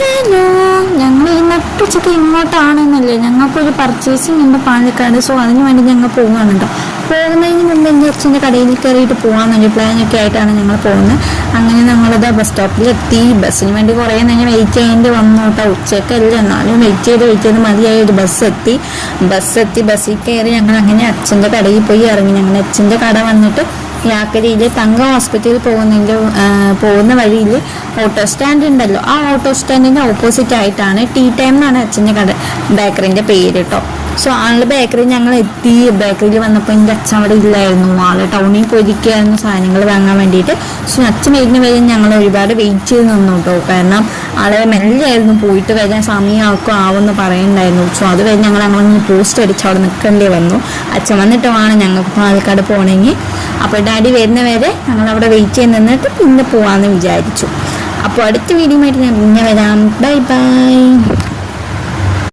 Hello, ഞങ്ങൾ ഈ നട്ടുച്ചയ്ക്ക് ഇങ്ങോട്ടാണെന്നല്ലേ, ഞങ്ങൾക്കൊരു പർച്ചേസിങ് ഉണ്ട് പാലക്കാട്. സോ അതിന് വേണ്ടി ഞങ്ങൾ പോകുകയാണ് കേട്ടോ. പോകുന്നതിന് മുമ്പ് എൻ്റെ അച്ഛൻ്റെ കടയിൽ കയറിയിട്ട് പോകാമെന്നൊരു പ്ലാനൊക്കെ ആയിട്ടാണ് ഞങ്ങൾ പോകുന്നത്. അങ്ങനെ ഞങ്ങളത് ബസ് സ്റ്റോപ്പിലെത്തി. ബസ്സിന് വേണ്ടി കുറേ നേരം വെയിറ്റ് ചെയ്യേണ്ടി വന്നു കേട്ടോ. ഉച്ചയ്ക്കല്ല, എന്നാലും വെയിറ്റ് ചെയ്ത് മതിയായി. ഒരു ബസ്സിൽ കയറി ഞങ്ങൾ അങ്ങനെ അച്ഛൻ്റെ കടയിൽ പോയി ഇറങ്ങി. ഞങ്ങൾ അച്ഛൻ്റെ കട വന്നിട്ട് യാക്കരയിൽ തങ്ക ഹോസ്പിറ്റലിൽ പോകുന്ന വഴിയിൽ ഓട്ടോ സ്റ്റാൻഡ് ഉണ്ടല്ലോ, ആ ഓട്ടോ സ്റ്റാൻഡിൻ്റെ ഓപ്പോസിറ്റ് ആയിട്ടാണ് ടീ ടൈം എന്നാണ് അച്ഛൻ്റെ കട ബേക്കറിൻ്റെ പേര് കേട്ടോ. സോ ആളുടെ ബേക്കറി ഞങ്ങൾ എത്തി. ബേക്കറിയിൽ വന്നപ്പോൾ എൻ്റെ അച്ഛൻ അവിടെ ഇല്ലായിരുന്നു. ആള് ടൗണിൽ പോയിരിക്കുകയായിരുന്നു സാധനങ്ങൾ വാങ്ങാൻ വേണ്ടിയിട്ട്. സോ അച്ഛൻ വരുന്ന വരെ ഞങ്ങൾ ഒരുപാട് വെയിറ്റ് ചെയ്ത് നിന്നു കേട്ടോ. കാരണം ആളെ മെല്ലെയായിരുന്നു, പോയിട്ട് വരാൻ സമയമാക്കും ആവുമെന്ന് പറയുന്നുണ്ടായിരുന്നു. സോ അതുവരെ ഞങ്ങൾ അങ്ങനെ പോസ്റ്റ് അടിച്ച് അവിടെ നിൽക്കേണ്ടി വന്നു. അച്ഛൻ വന്നിട്ട് വേണം ഞങ്ങൾക്ക് പാലക്കാട് പോകണമെങ്കിൽ. അപ്പോൾ ഡാഡി വരുന്നവരെ ഞങ്ങളവിടെ വെയിറ്റ് ചെയ്ത് നിന്നിട്ട് പിന്നെ പോകാമെന്ന് വിചാരിച്ചു. അപ്പോൾ അടുത്ത വീഡിയോ ആയിട്ട് ഞാൻ പിന്നെ വരാം. Bye bye.